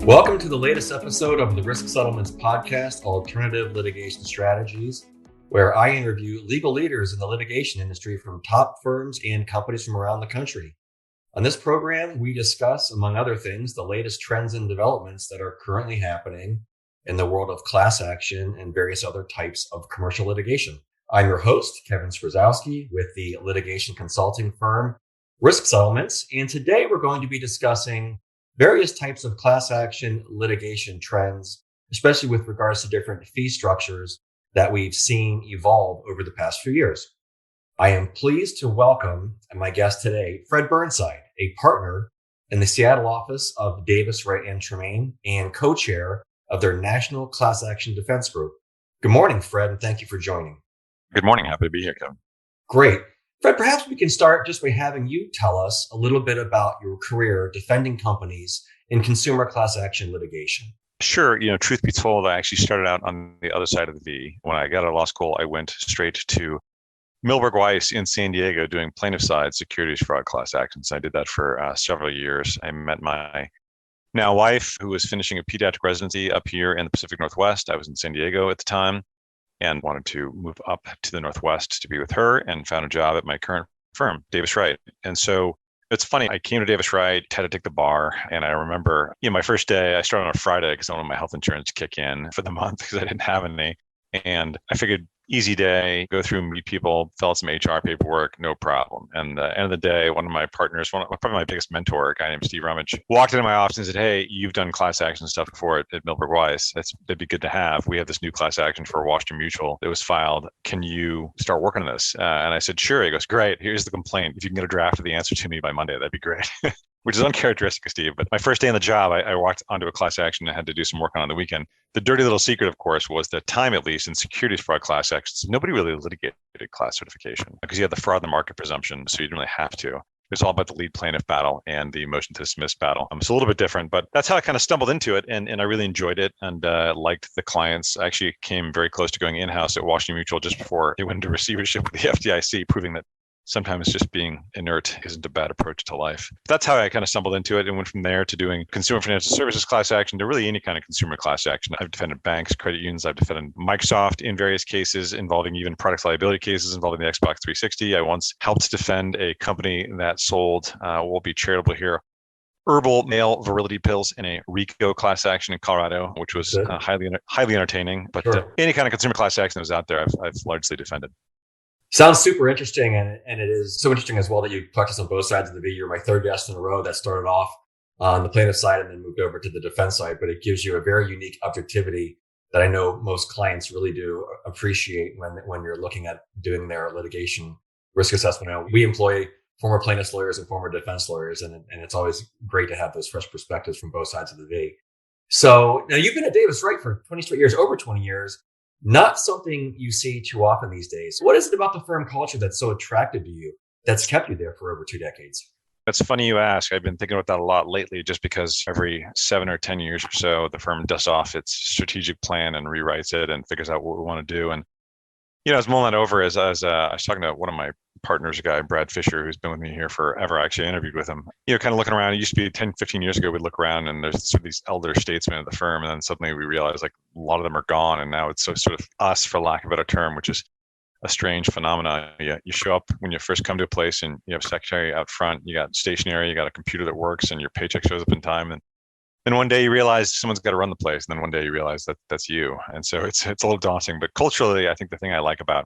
Welcome to the latest episode of the Risk Settlements podcast, Alternative Litigation Strategies, where I interview legal leaders in the litigation industry from top firms and companies from around the country. On this program, we discuss, among other things, the latest trends and developments that are currently happening in the world of class action and various other types of commercial litigation. I'm your host, Kevin Strzowski, with the litigation consulting firm Risk Settlements, and today we're going to be discussing various types of class action litigation trends, especially with regards to different fee structures that we've seen evolve over the past few years. I am pleased to welcome my guest today, Fred Burnside, a partner in the Seattle office of Davis, Wright and Tremaine and co-chair of their National Class Action Defense Group. Good morning, Fred, and thank you for joining. Good morning. Happy to be here, Kevin. Great. Fred, perhaps we can start just by having you tell us a little bit about your career defending companies in consumer class action litigation. Sure. Truth be told, I actually started out on the other side of the V. When I got out of law school, I went straight to Milberg Weiss in San Diego doing plaintiff side securities fraud class actions. I did that for several years. I met my now wife, who was finishing a pediatric residency up here in the Pacific Northwest. I was in San Diego at the time and wanted to move up to the Northwest to be with her, and found a job at my current firm, Davis Wright. And so it's funny, I came to Davis Wright, had to take the bar, and I remember, my first day, I started on a Friday because I wanted my health insurance to kick in for the month because I didn't have any. And I figured, easy day, go through, meet people, fill out some HR paperwork, no problem. And at the end of the day, one of my partners, probably my biggest mentor, a guy named Steve Rummage, walked into my office and said, "Hey, you've done class action stuff before at Milberg Weiss. That'd be good to have. We have this new class action for Washington Mutual that was filed. Can you start working on this?" And I said, "Sure." He goes, "Great. Here's the complaint. If you can get a draft of the answer to me by Monday, that'd be great." Which is uncharacteristic of Steve. But my first day on the job, I walked onto a class action and had to do some work on the weekend. The dirty little secret, of course, was that time, at least in securities fraud class actions, nobody really litigated class certification because you had the fraud in the market presumption, so you didn't really have to. It's all about the lead plaintiff battle and the motion to dismiss battle. It's a little bit different, but that's how I kind of stumbled into it, and I really enjoyed it and liked the clients. I actually came very close to going in-house at Washington Mutual just before it went into receivership with the FDIC, proving that sometimes just being inert isn't a bad approach to life. That's how I kind of stumbled into it and went from there to doing consumer financial services class action to really any kind of consumer class action. I've defended banks, credit unions. I've defended Microsoft in various cases involving even product liability cases involving the Xbox 360. I once helped defend a company that sold, we'll be charitable here, herbal male virility pills in a RICO class action in Colorado, which was highly entertaining. But sure, any kind of consumer class action that was out there, I've largely defended. Sounds super interesting, and it is so interesting as well that you practice on both sides of the V. You're my third guest in a row that started off on the plaintiff side and then moved over to the defense side, but it gives you a very unique objectivity that I know most clients really do appreciate when you're looking at doing their litigation risk assessment. Now, we employ former plaintiffs lawyers and former defense lawyers, and it's always great to have those fresh perspectives from both sides of the V. So now you've been at Davis Wright for 20 straight years, over 20 years. Not something you see too often these days. What is it about the firm culture that's so attractive to you that's kept you there for over 2 decades? That's funny you ask. I've been thinking about that a lot lately, just because every 7 or 10 years or so, the firm dusts off its strategic plan and rewrites it and figures out what we want to do. And, I was mulling that over as I was talking to one of my partners, a guy, Brad Fisher, who's been with me here forever. I actually interviewed with him, kind of looking around. It used to be 10, 15 years ago, we'd look around and there's sort of these elder statesmen at the firm. And then suddenly we realized like a lot of them are gone. And now it's sort of us, for lack of a better term, which is a strange phenomenon. You show up when you first come to a place and you have a secretary out front, you got stationery, you got a computer that works, and your paycheck shows up in time. And then one day you realize someone's got to run the place. And then one day you realize that that's you. And so it's a little daunting, but culturally, I think the thing I like about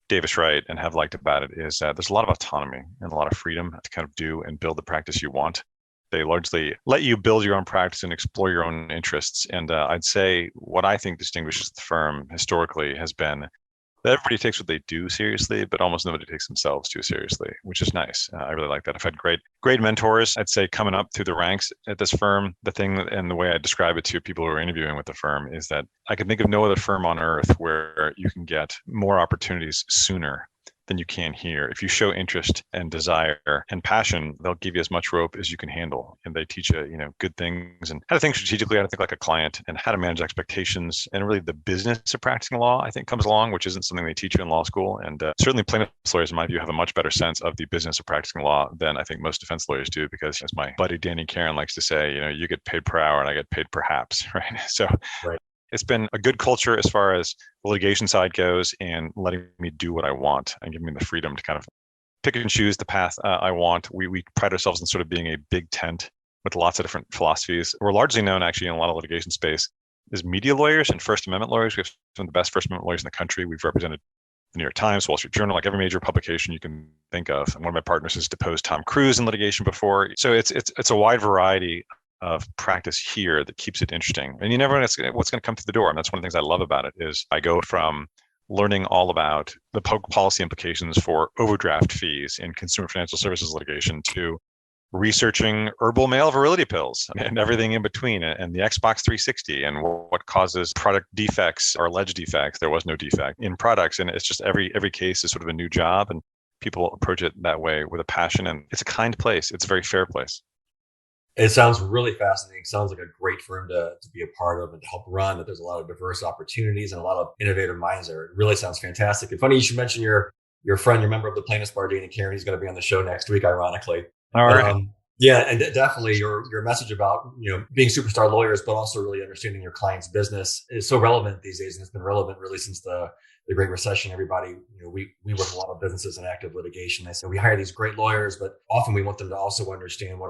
Davis Wright and have liked about it is that there's a lot of autonomy and a lot of freedom to kind of do and build the practice you want. They largely let you build your own practice and explore your own interests. And I'd say what I think distinguishes the firm historically has been that everybody takes what they do seriously, but almost nobody takes themselves too seriously, which is nice. I really like that. I've had great mentors, I'd say, coming up through the ranks at this firm. The thing and the way I describe it to people who are interviewing with the firm is that I can think of no other firm on earth where you can get more opportunities sooner than you can here. If you show interest and desire and passion, they'll give you as much rope as you can handle. And they teach you, good things and how to think strategically, how to think like a client and how to manage expectations. And really the business of practicing law, I think, comes along, which isn't something they teach you in law school. And certainly plaintiffs lawyers, in my view, have a much better sense of the business of practicing law than I think most defense lawyers do, because as my buddy Danny Karen likes to say, you get paid per hour and I get paid perhaps, right? So Right. It's been a good culture as far as the litigation side goes and letting me do what I want and giving me the freedom to kind of pick and choose the path I want. We pride ourselves in sort of being a big tent with lots of different philosophies. We're largely known actually in a lot of litigation space as media lawyers and First Amendment lawyers. We have some of the best First Amendment lawyers in the country. We've represented the New York Times, Wall Street Journal, like every major publication you can think of. And one of my partners has deposed Tom Cruise in litigation before. So it's a wide variety of practice here that keeps it interesting. And you never know what's going to come through the door. And that's one of the things I love about it is I go from learning all about the policy implications for overdraft fees in consumer financial services litigation to researching herbal male virility pills and everything in between, and the Xbox 360 and what causes product defects or alleged defects. There was no defect in products. And it's just every case is sort of a new job, and people approach it that way with a passion. And it's a kind place. It's a very fair place. It sounds really fascinating. It sounds like a great firm to be a part of and to help run, that there's a lot of diverse opportunities and a lot of innovative minds there. It really sounds fantastic. And funny you should mention your friend, your member of the plaintiffs bar, Danny Karen. He's going to be on the show next week, ironically. All right. Yeah, and definitely your message about being superstar lawyers, but also really understanding your client's business is so relevant these days, and it's been relevant really since the Great Recession. Everybody, we work with a lot of businesses in active litigation. So we hire these great lawyers, but often we want them to also understand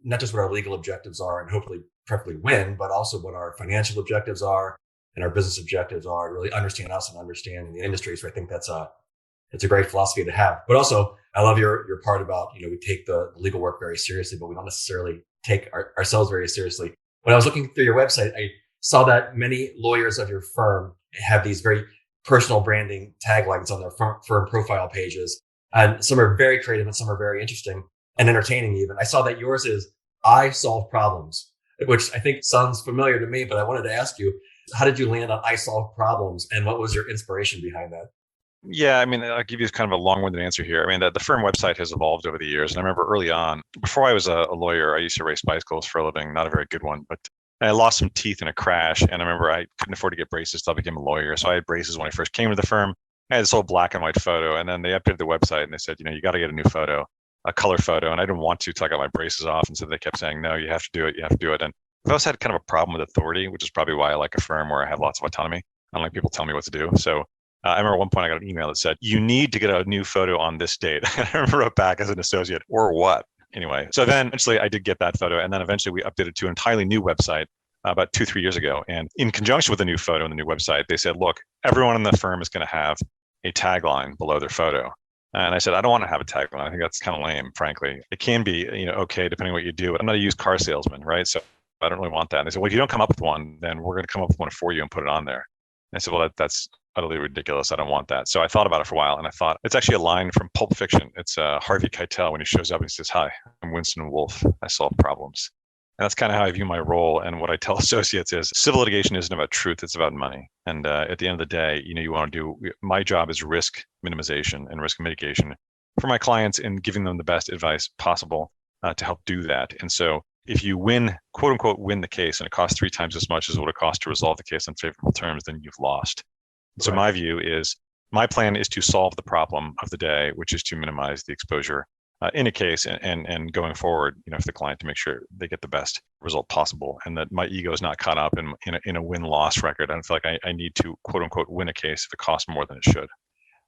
not just what our legal objectives are and hopefully preferably win, but also what our financial objectives are and our business objectives are, really understand us and understand the industry. So I think it's a great philosophy to have. But also, I love your part about, we take the legal work very seriously, but we don't necessarily take ourselves very seriously. When I was looking through your website, I saw that many lawyers of your firm have these very personal branding taglines on their firm profile pages. And some are very creative and some are very interesting and entertaining even. I saw that yours is I solve problems, which I think sounds familiar to me, but I wanted to ask you, how did you land on I solve problems and what was your inspiration behind that? Yeah, I'll give you kind of a long-winded answer here. The firm website has evolved over the years. And I remember early on, before I was a lawyer, I used to race bicycles for a living, not a very good one, but I lost some teeth in a crash. And I remember I couldn't afford to get braces till I became a lawyer. So I had braces when I first came to the firm. I had this old black and white photo. And then they updated the website and they said, you got to get a new photo, a color photo. And I didn't want to till I got my braces off. And so they kept saying, no, you have to do it. You have to do it. And I've also had kind of a problem with authority, which is probably why I like a firm where I have lots of autonomy. I don't like people telling me what to do. So I remember at one point I got an email that said, you need to get a new photo on this date. I wrote back as an associate, or what? Anyway, so then eventually I did get that photo. And then eventually we updated to an entirely new website about 2-3 years ago. And in conjunction with the new photo and the new website, they said, look, everyone in the firm is going to have a tagline below their photo. And I said, I don't want to have a tagline. I think that's kind of lame, frankly. It can be, okay, depending on what you do. But I'm not a used car salesman, right? So I don't really want that. And they said, well, if you don't come up with one, then we're going to come up with one for you and put it on there. And I said, well, that's utterly ridiculous. I don't want that. So I thought about it for a while, and I thought it's actually a line from Pulp Fiction. It's Harvey Keitel when he shows up and he says, hi, I'm Winston Wolfe. I solve problems. And that's kind of how I view my role. And what I tell associates is civil litigation isn't about truth. It's about money. And at the end of the day, you want to do, my job is risk minimization and risk mitigation for my clients and giving them the best advice possible to help do that. And so if you win, quote unquote, win the case, and it costs 3 times as much as what it costs to resolve the case on favorable terms, then you've lost. So my view is, my plan is to solve the problem of the day, which is to minimize the exposure in a case and going forward, for the client to make sure they get the best result possible, and that my ego is not caught up in a win-loss record. I don't feel like I need to, quote unquote, win a case if it costs more than it should.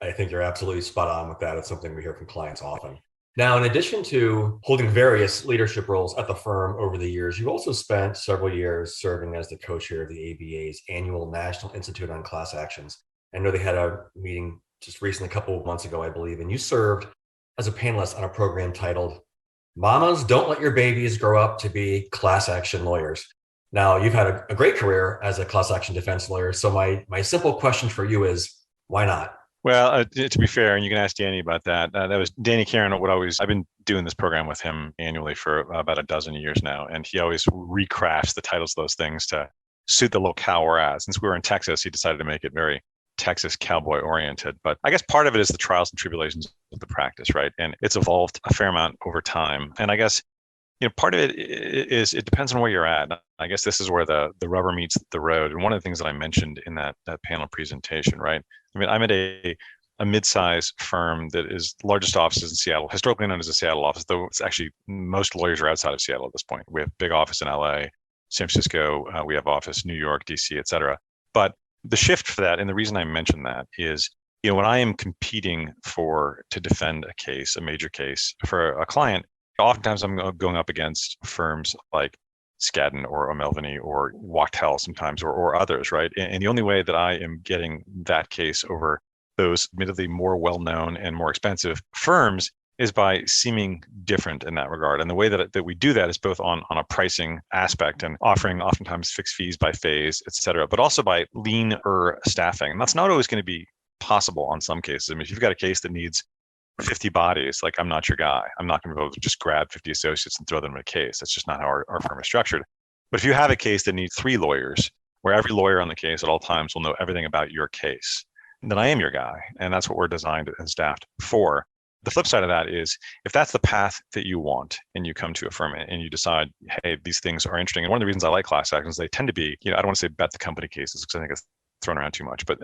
I think you're absolutely spot on with that. It's something we hear from clients often. Now, in addition to holding various leadership roles at the firm over the years, you've also spent several years serving as the co-chair of the ABA's annual National Institute on Class Actions. I know they had a meeting just recently, a couple of months ago, I believe, and you served as a panelist on a program titled Mamas Don't Let Your Babies Grow Up to Be Class Action Lawyers. Now, you've had a great career as a class action defense lawyer. So my simple question for you is, why not? Well, to be fair, and you can ask Danny about that. That was Danny Karen. I've been doing this program with him annually for about a dozen years now, and he always recrafts the titles of those things to suit the locale we're at. Since we were in Texas, he decided to make it very Texas cowboy oriented. But I guess part of it is the trials and tribulations of the practice, right? And it's evolved a fair amount over time. And I guess, part of it is it depends on where you're at. I guess this is where the rubber meets the road. And one of the things that I mentioned in that panel presentation, right? I mean, I'm at a mid-size firm that is largest offices in Seattle, historically known as a Seattle office, though it's actually most lawyers are outside of Seattle at this point. We have big office in LA, San Francisco, we have office New York, DC, et cetera. But the shift for that, and the reason I mention that is, when I am competing to defend a case, a major case for a client, oftentimes I'm going up against firms like Skadden or O'Melveny or Wachtell sometimes, or others, right? And the only way that I am getting that case over those admittedly more well-known and more expensive firms is by seeming different in that regard. And the way that we do that is both on a pricing aspect and offering oftentimes fixed fees by phase, et cetera, but also by leaner staffing. And that's not always going to be possible on some cases. I mean, if you've got a case that needs 50 bodies, like, I'm not your guy. I'm not going to be able to just grab 50 associates and throw them in a case. That's just not how our firm is structured. But if you have a case that needs 3 lawyers, where every lawyer on the case at all times will know everything about your case, then I am your guy. And that's what we're designed and staffed for. The flip side of that is, if that's the path that you want and you come to a firm and you decide, hey, these things are interesting. And one of the reasons I like class actions, they tend to be, I don't want to say bet the company cases because I think it's thrown around too much, but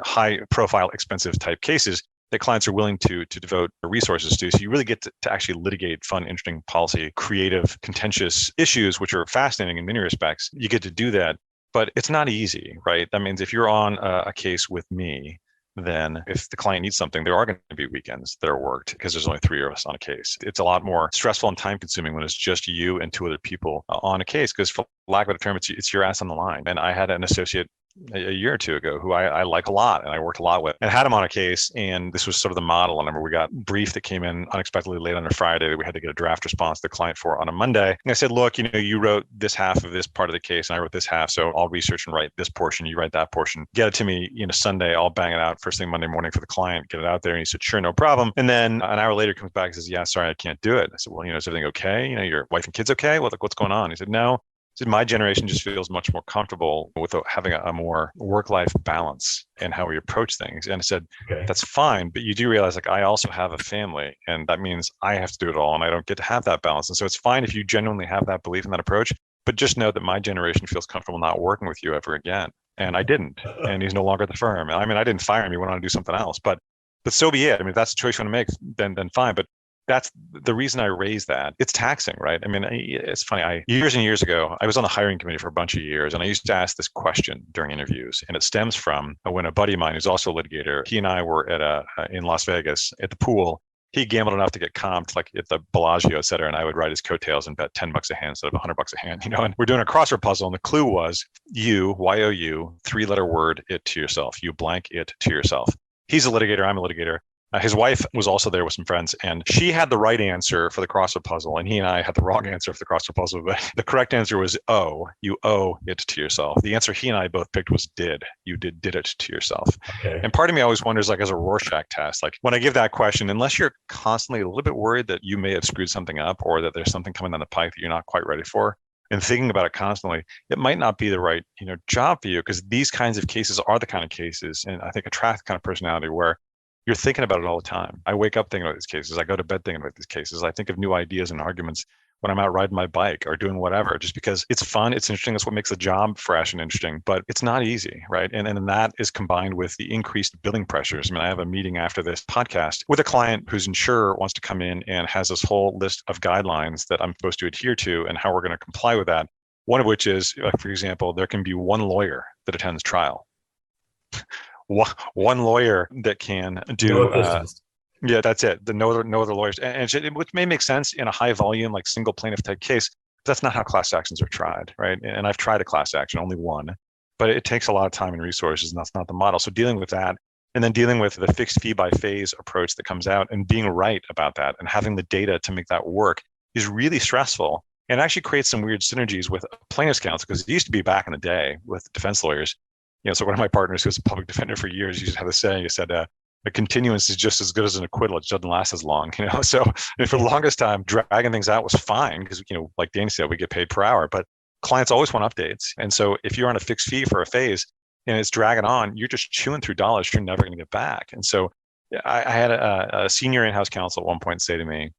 high profile, expensive type cases that clients are willing to devote resources to. So you really get to actually litigate fun, interesting policy, creative, contentious issues, which are fascinating in many respects. You get to do that, but it's not easy, right? That means if you're on a case with me, then if the client needs something, there are going to be weekends that are worked because there's only 3 of us on a case. It's a lot more stressful and time consuming when it's just you and 2 other people on a case, because for lack of a term, it's your ass on the line. And I had an associate a year or 2 ago who I like a lot and I worked a lot with, and had him on a case. And this was sort of the model. I remember we got a brief that came in unexpectedly late on a Friday that we had to get a draft response to the client for on a Monday. And I said, look, you wrote this half of this part of the case and I wrote this half. So I'll research and write this portion. You write that portion. Get it to me, Sunday. I'll bang it out first thing Monday morning for the client, get it out there. And he said, sure, no problem. And then an hour later comes back and says, yeah, sorry, I can't do it. I said, well, is everything okay? Your wife and kids okay? Well, what's going on? He said, no. So my generation just feels much more comfortable with having a more work-life balance in how we approach things. And I said, okay, that's fine, but you do realize, like, I also have a family, and that means I have to do it all, and I don't get to have that balance. And so it's fine if you genuinely have that belief in that approach, but just know that my generation feels comfortable not working with you ever again. And I didn't, and he's no longer at the firm. I mean, I didn't fire him; he went on to do something else. But so be it. I mean, if that's the choice you want to make, then fine. But that's the reason I raise that. It's taxing, right? I mean, it's funny. Years and years ago, I was on the hiring committee for a bunch of years, and I used to ask this question during interviews. And it stems from when a buddy of mine, who's also a litigator, he and I were in Las Vegas at the pool. He gambled enough to get comped, like at the Bellagio, et cetera, and I would ride his coattails and bet $10 a hand instead of $100 a hand. And we're doing a crossword puzzle, and the clue was you, Y-O-U, 3-letter word, it to yourself. You blank it to yourself. He's a litigator. I'm a litigator. His wife was also there with some friends, and she had the right answer for the crossword puzzle, and he and I had the wrong answer for the crossword puzzle. But the correct answer was O. You owe it to yourself. The answer he and I both picked was did. You did it to yourself. Okay. And part of me always wonders, like, as a Rorschach test, like when I give that question, unless you're constantly a little bit worried that you may have screwed something up or that there's something coming down the pike that you're not quite ready for, and thinking about it constantly, it might not be the right job for you, because these kinds of cases are the kind of cases, and I think attract the kind of personality where you're thinking about it all the time. I wake up thinking about these cases. I go to bed thinking about these cases. I think of new ideas and arguments when I'm out riding my bike or doing whatever, just because it's fun, it's interesting. That's what makes the job fresh and interesting, but it's not easy, right? And that is combined with the increased billing pressures. I mean, I have a meeting after this podcast with a client whose insurer wants to come in and has this whole list of guidelines that I'm supposed to adhere to and how we're going to comply with that. One of which is, for example, there can be one lawyer that attends trial. One lawyer that can do yeah, that's it. No other lawyers, and which may make sense in a high volume, like single plaintiff type case. But that's not how class actions are tried, right? And I've tried a class action, only one, but it takes a lot of time and resources, and that's not the model. So dealing with that, and then dealing with the fixed fee by phase approach that comes out, and being right about that, and having the data to make that work is really stressful, and actually creates some weird synergies with plaintiffs' counsel, because it used to be back in the day with defense lawyers. So one of my partners, who was a public defender for years, used to have a saying. He said, a continuance is just as good as an acquittal. It just doesn't last as long, So for the longest time, dragging things out was fine because, like Danny said, we get paid per hour. But clients always want updates. And so if you're on a fixed fee for a phase, and it's dragging on, you're just chewing through dollars you're never going to get back. And so I had a senior in-house counsel at one point say to me,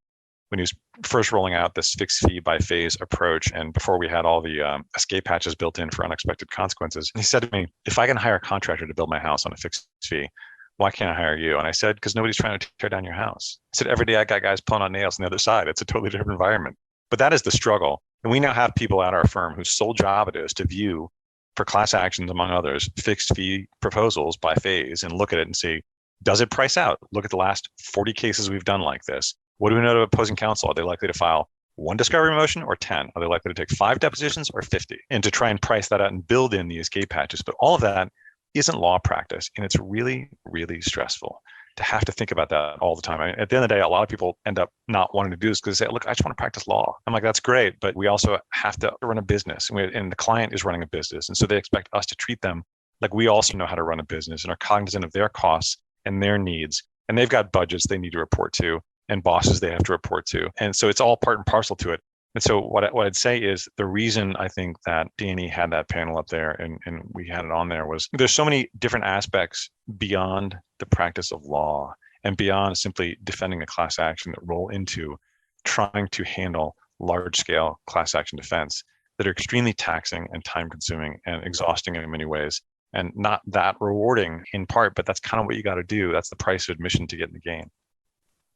when he was first rolling out this fixed fee by phase approach, and before we had all the escape hatches built in for unexpected consequences, he said to me, if I can hire a contractor to build my house on a fixed fee, why can't I hire you? And I said, because nobody's trying to tear down your house. I said, every day I got guys pulling on nails on the other side. It's a totally different environment. But that is the struggle. And we now have people at our firm whose sole job it is to view, for class actions, among others, fixed fee proposals by phase and look at it and see, does it price out? Look at the last 40 cases we've done like this. What do we know to opposing counsel? Are they likely to file one discovery motion or 10? Are they likely to take 5 depositions or 50? And to try and price that out and build in the escape hatches. But all of that isn't law practice. And it's really, really stressful to have to think about that all the time. I mean, at the end of the day, a lot of people end up not wanting to do this because they say, look, I just want to practice law. I'm like, that's great. But we also have to run a business, and the client is running a business. And so they expect us to treat them like we also know how to run a business and are cognizant of their costs and their needs. And they've got budgets they need to report to and bosses they have to report to. And so it's all part and parcel to it. And so what I'd say is the reason I think that Danny had that panel up there and we had it on there was there's so many different aspects beyond the practice of law and beyond simply defending a class action that roll into trying to handle large scale class action defense that are extremely taxing and time consuming and exhausting in many ways and not that rewarding in part, but that's kind of what you got to do. That's the price of admission to get in the game.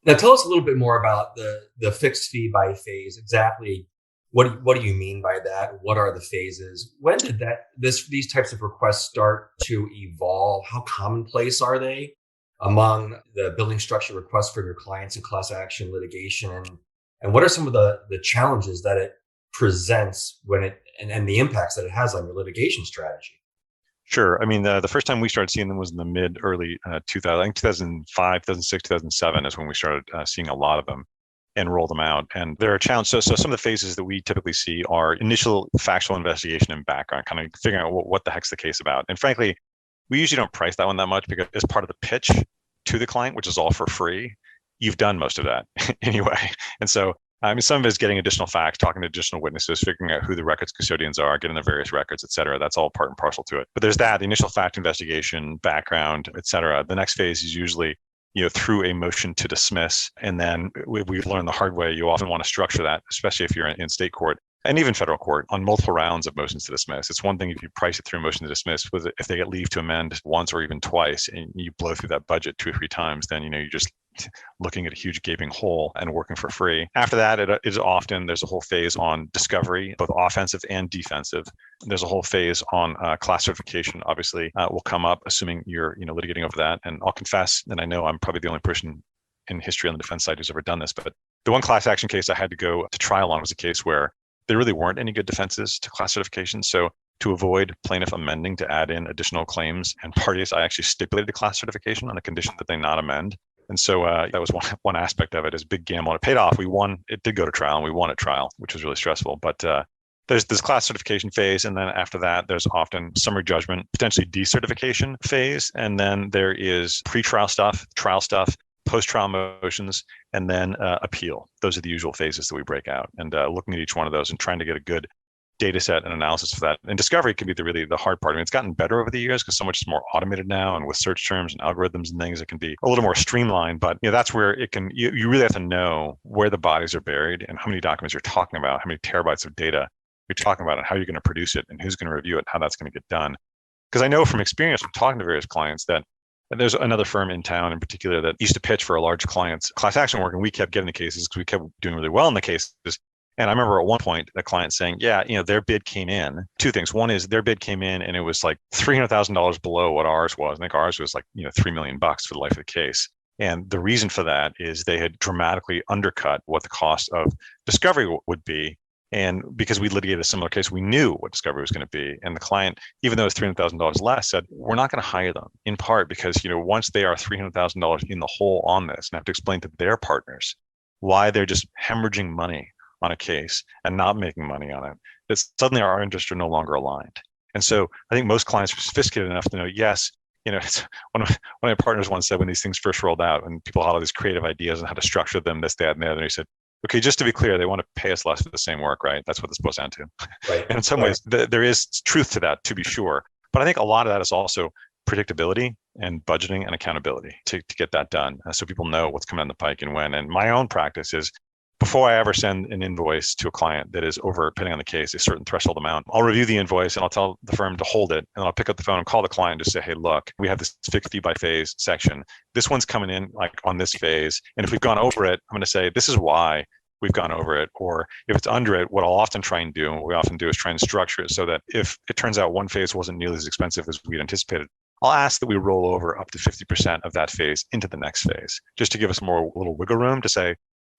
Now, tell us a little bit more about the fixed fee by phase. Exactly, what do you mean by that? What are the phases? When did these types of requests start to evolve? How commonplace are they among the billing structure requests for your clients in class action litigation? And what are some of the challenges that it presents and the impacts that it has on your litigation strategy? Sure. I mean, the first time we started seeing them was in the early 2000, I think 2005, 2006, 2007 is when we started seeing a lot of them and roll them out. And there are challenges. So some of the phases that we typically see are initial factual investigation and background, kind of figuring out what the heck's the case about. And frankly, we usually don't price that one that much because as part of the pitch to the client, which is all for free, you've done most of that anyway. And so I mean, some of it is getting additional facts, talking to additional witnesses, figuring out who the records custodians are, getting the various records, et cetera. That's all part and parcel to it. But there's the initial fact investigation, background, et cetera. The next phase is usually, through a motion to dismiss. And then we've learned the hard way. You often want to structure that, especially if you're in state court and even federal court, on multiple rounds of motions to dismiss. It's one thing if you price it through motion to dismiss, if they get leave to amend once or even twice and you blow through that budget 2 or 3 times, then, you're just looking at a huge gaping hole and working for free. After that, it is often, there's a whole phase on discovery, both offensive and defensive. There's a whole phase on class certification, obviously, will come up, assuming you're litigating over that. And I'll confess, and I know I'm probably the only person in history on the defense side who's ever done this, but the one class action case I had to go to trial on was a case where there really weren't any good defenses to class certification. So to avoid plaintiff amending to add in additional claims and parties, I actually stipulated a class certification on the condition that they not amend. And so that was one aspect of it, is big gamble. And it paid off. We won. It did go to trial, and we won at trial, which was really stressful. But there's this class certification phase. And then after that, there's often summary judgment, potentially decertification phase. And then there is pre-trial stuff, trial stuff, post-trial motions, and then appeal. Those are the usual phases that we break out. And looking at each one of those and trying to get a good data set and analysis for that. And discovery can be the hard part. I mean, it's gotten better over the years because so much is more automated now, and with search terms and algorithms and things, it can be a little more streamlined. But that's where it can. You really have to know where the bodies are buried and how many documents you're talking about, how many terabytes of data you're talking about, and how you're going to produce it, and who's going to review it, and how that's going to get done. Because I know from experience from talking to various clients that there's another firm in town in particular that used to pitch for a large client's class action work, and we kept getting the cases because we kept doing really well in the cases. And I remember at one point, the client saying, their bid came in. 2 things. One is their bid came in and it was like $300,000 below what ours was. I think ours was like, $3 million for the life of the case. And the reason for that is they had dramatically undercut what the cost of discovery would be. And because we litigated a similar case, we knew what discovery was going to be. And the client, even though it's $300,000 less, said, we're not going to hire them, in part because, once they are $300,000 in the hole on this and have to explain to their partners why they're just hemorrhaging money on a case and not making money on it, that suddenly our interests are no longer aligned. And so I think most clients are sophisticated enough to know, yes, it's one of my partners once said when these things first rolled out and people had all these creative ideas on how to structure them, this, that, and the other, and he said, okay, just to be clear, they want to pay us less for the same work, right? That's what this boils down to. Right. And in some ways, there is truth to that, to be sure. But I think a lot of that is also predictability and budgeting and accountability to get that done. So people know what's coming down the pike and when. And my own practice is before I ever send an invoice to a client that is over, depending on the case, a certain threshold amount, I'll review the invoice and I'll tell the firm to hold it. And I'll pick up the phone and call the client and just say, hey, look, we have this fixed fee by phase section. This one's coming in like on this phase. And if we've gone over it, I'm going to say, this is why we've gone over it. Or if it's under it, what I'll often try and do, and what we often do is try and structure it so that if it turns out one phase wasn't nearly as expensive as we'd anticipated, I'll ask that we roll over up to 50% of that phase into the next phase, just to give us more little wiggle room to say,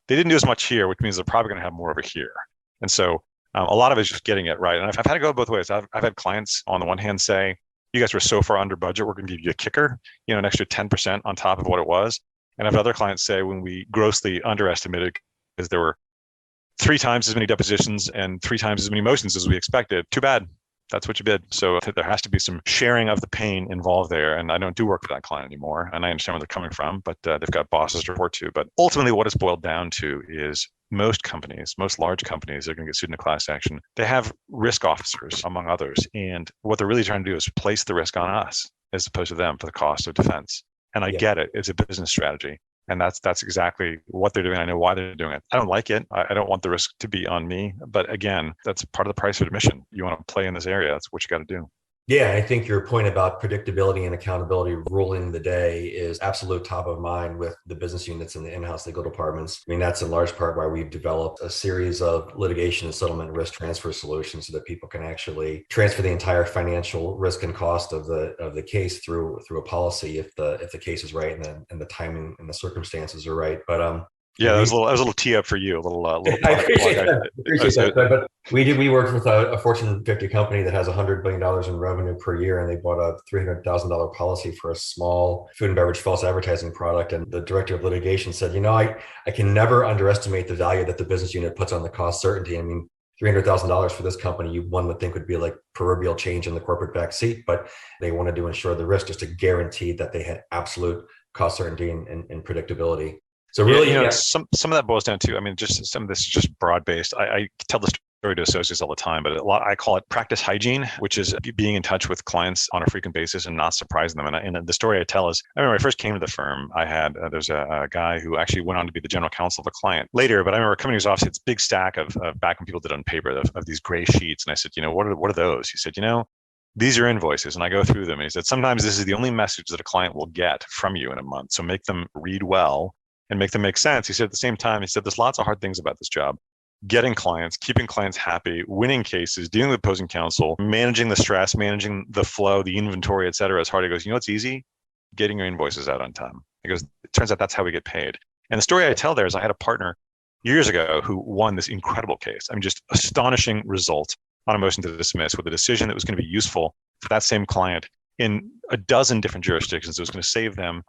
they didn't do as much here, which means they're probably going to have more over here. And so a lot of it is just getting it right. And I've had to go both ways. I've had clients on the one hand say, you guys were so far under budget, we're going to give you a kicker, an extra 10% on top of what it was. And I've had other clients say, when we grossly underestimated because there were 3 times as many depositions and 3 times as many motions as we expected, too bad. That's what you bid. So there has to be some sharing of the pain involved there. And I don't do work for that client anymore. And I understand where they're coming from, but they've got bosses to report to. But ultimately, what it's boiled down to is most companies, most large companies that are going to get sued in a class action, they have risk officers, among others. And what they're really trying to do is place the risk on us as opposed to them for the cost of defense. And I get it. It's a business strategy. And that's exactly what they're doing. I know why they're doing it. I don't like it. I don't want the risk to be on me. But again, that's part of the price of admission. You want to play in this area. That's what you got to do. Yeah, I think your point about predictability and accountability ruling the day is absolute top of mind with the business units and the in-house legal departments. I mean, that's in large part why we've developed a series of litigation and settlement risk transfer solutions so that people can actually transfer the entire financial risk and cost of the case through a policy if the case is right and the timing and the circumstances are right. But yeah, that was a little tee up for you. A little. I appreciate that. But we worked with a Fortune 50 company that has $100 billion in revenue per year, and they bought a $300,000 policy for a small food and beverage false advertising product. And the director of litigation said, I can never underestimate the value that the business unit puts on the cost certainty. I mean, $300,000 for this company, one would think would be like proverbial change in the corporate back seat, but they wanted to ensure the risk just to guarantee that they had absolute cost certainty and predictability. So really, some of that boils down to, just some of this is just broad based. I tell the story to associates all the time, but I call it practice hygiene, which is being in touch with clients on a frequent basis and not surprising them. And the story I tell is, I remember when I first came to the firm, I had, there's a guy who actually went on to be the general counsel of a client later, but I remember coming to his office, it's a big stack of back when people did on paper of these gray sheets. And I said, what are those? He said, these are invoices. And I go through them. And he said, sometimes this is the only message that a client will get from you in a month. So make them read well and make them make sense. He said at the same time, there's lots of hard things about this job. Getting clients, keeping clients happy, winning cases, dealing with opposing counsel, managing the stress, managing the flow, the inventory, et cetera, is hard. He goes, it's easy? Getting your invoices out on time. He goes, it turns out that's how we get paid. And the story I tell there is I had a partner years ago who won this incredible case. Just astonishing result on a motion to dismiss with a decision that was going to be useful for that same client in a dozen different jurisdictions. It was going to save them,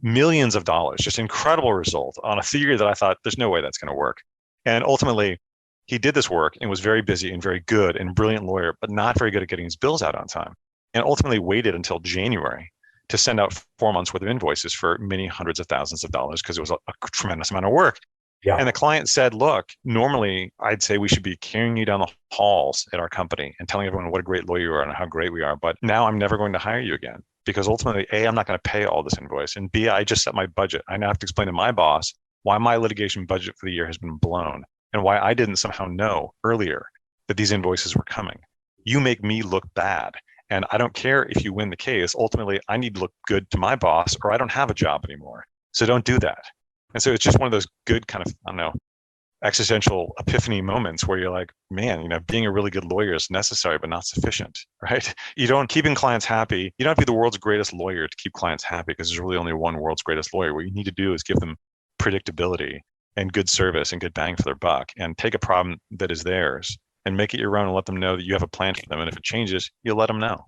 millions of dollars, just incredible result on a theory that I thought there's no way that's going to work. And ultimately, he did this work and was very busy and very good and brilliant lawyer, but not very good at getting his bills out on time. And ultimately waited until January to send out 4 months worth of invoices for many hundreds of thousands of dollars because it was a tremendous amount of work. Yeah. And the client said, look, normally I'd say we should be carrying you down the halls at our company and telling everyone what a great lawyer you are and how great we are. But now I'm never going to hire you again because ultimately, A, I'm not going to pay all this invoice. And B, I just set my budget. I now have to explain to my boss why my litigation budget for the year has been blown and why I didn't somehow know earlier that these invoices were coming. You make me look bad. And I don't care if you win the case. Ultimately, I need to look good to my boss or I don't have a job anymore. So don't do that. And so it's just one of those good kind of, existential epiphany moments where you're like, man, being a really good lawyer is necessary, but not sufficient, right? Keeping clients happy. You don't have to be the world's greatest lawyer to keep clients happy because there's really only one world's greatest lawyer. What you need to do is give them predictability and good service and good bang for their buck and take a problem that is theirs and make it your own and let them know that you have a plan for them. And if it changes, you'll let them know.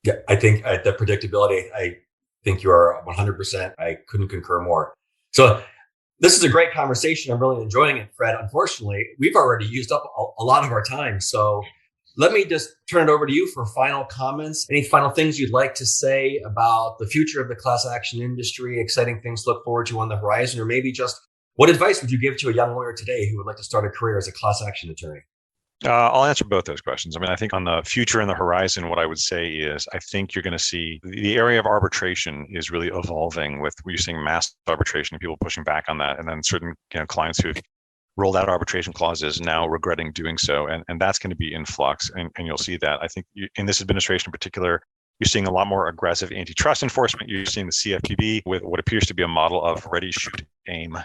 Yeah, I think the predictability, I think you are 100%. I couldn't concur more. So this is a great conversation. I'm really enjoying it, Fred. Unfortunately, we've already used up a lot of our time. So let me just turn it over to you for final comments. Any final things you'd like to say about the future of the class action industry, exciting things to look forward to on the horizon, or maybe just what advice would you give to a young lawyer today who would like to start a career as a class action attorney? I'll answer both those questions. I mean, I think on the future and the horizon, what I would say is I think you're going to see the area of arbitration is really evolving with you're seeing mass arbitration and people pushing back on that. And then certain clients who've rolled out arbitration clauses now regretting doing so. And that's going to be in flux. And you'll see that. I think in this administration in particular, you're seeing a lot more aggressive antitrust enforcement. You're seeing the CFPB with what appears to be a model of ready, shoot, aim,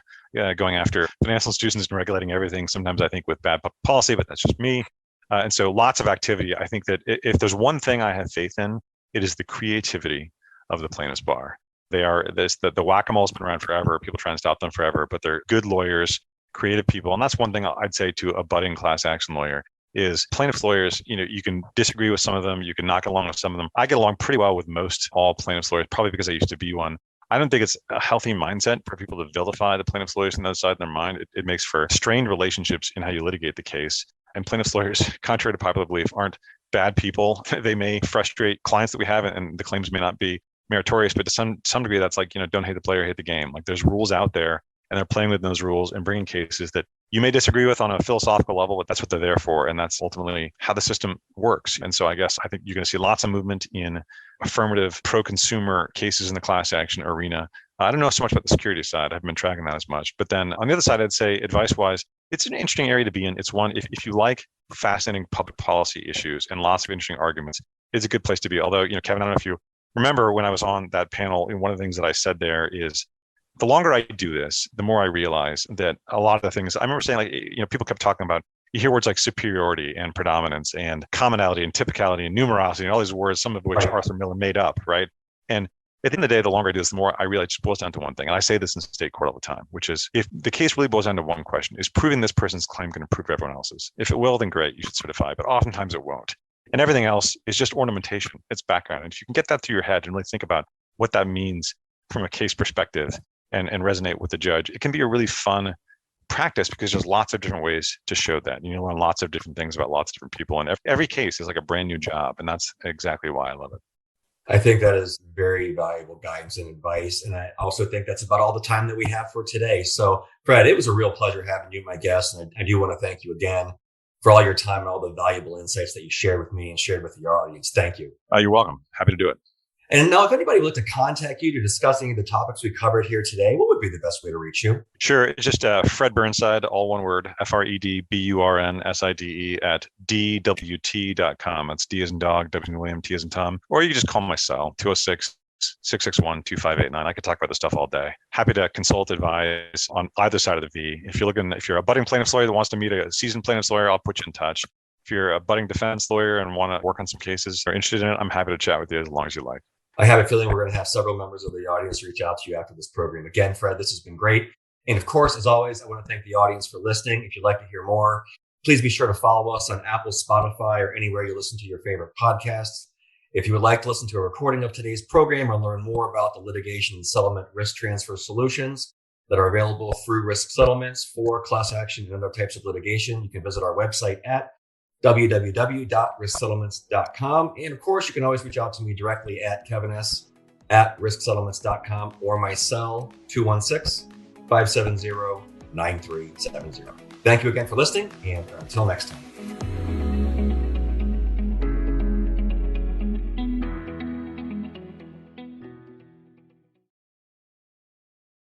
going after financial institutions and regulating everything. Sometimes I think with bad policy, but that's just me. And so lots of activity. I think that if there's one thing I have faith in, it is the creativity of the plaintiffs' bar. They are the whack-a-mole's been around forever. People try and stop them forever, but they're good lawyers, creative people. And that's one thing I'd say to a budding class action lawyer is plaintiffs lawyers, you can disagree with some of them, you can knock along with some of them. I get along pretty well with most all plaintiffs lawyers, probably because I used to be one. I don't think it's a healthy mindset for people to vilify the plaintiffs lawyers on the other side of their mind. It makes for strained relationships in how you litigate the case. And plaintiffs lawyers, contrary to popular belief, aren't bad people. They may frustrate clients that we have, and the claims may not be meritorious, but to some degree, that's like, don't hate the player, hate the game. Like there's rules out there, and they're playing within those rules and bringing cases that you may disagree with on a philosophical level, but that's what they're there for. And that's ultimately how the system works. And so I think you're going to see lots of movement in affirmative pro-consumer cases in the class action arena. I don't know so much about the security side. I haven't been tracking that as much. But then on the other side, I'd say advice-wise, it's an interesting area to be in. It's one, if you like fascinating public policy issues and lots of interesting arguments, it's a good place to be. Although, Kevin, I don't know if you remember when I was on that panel, one of the things that I said there is, the longer I do this, the more I realize that a lot of the things I remember saying, people kept talking about, you hear words like superiority and predominance and commonality and typicality and numerosity and all these words, some of which Arthur Miller made up, right? And at the end of the day, the longer I do this, the more I realize it just boils down to one thing. And I say this in state court all the time, which is if the case really boils down to one question, is proving this person's claim going to prove everyone else's? If it will, then great, you should certify, but oftentimes it won't. And everything else is just ornamentation. It's background. And if you can get that through your head and really think about what that means from a case perspective, and resonate with the judge, it can be a really fun practice because there's lots of different ways to show that. You learn lots of different things about lots of different people. And every case is like a brand new job. And that's exactly why I love it. I think that is very valuable guidance and advice. And I also think that's about all the time that we have for today. So, Fred, it was a real pleasure having you, my guest. And I do want to thank you again for all your time and all the valuable insights that you shared with me and shared with your audience. Thank you. You're welcome. Happy to do it. And now, if anybody would like to contact you to discuss any of the topics we covered here today, what would be the best way to reach you? Sure. It's just Fred Burnside, all one word, FredBurnside at DWT.com. That's D as in dog, W as in William, T as in Tom. Or you can just call my cell, 206-661-2589. I could talk about this stuff all day. Happy to consult, advise on either side of the V. If you're a budding plaintiff's lawyer that wants to meet a seasoned plaintiff's lawyer, I'll put you in touch. If you're a budding defense lawyer and want to work on some cases or interested in it, I'm happy to chat with you as long as you like. I have a feeling we're going to have several members of the audience reach out to you after this program. Again, Fred, this has been great. And of course, as always, I want to thank the audience for listening. If you'd like to hear more, please be sure to follow us on Apple, Spotify, or anywhere you listen to your favorite podcasts. If you would like to listen to a recording of today's program or learn more about the litigation and settlement risk transfer solutions that are available through Risk Settlements for class action and other types of litigation, you can visit our website at www.risksettlements.com. And of course, you can always reach out to me directly at kevins@risksettlements.com or my cell 216-570-9370. Thank you again for listening, and until next time.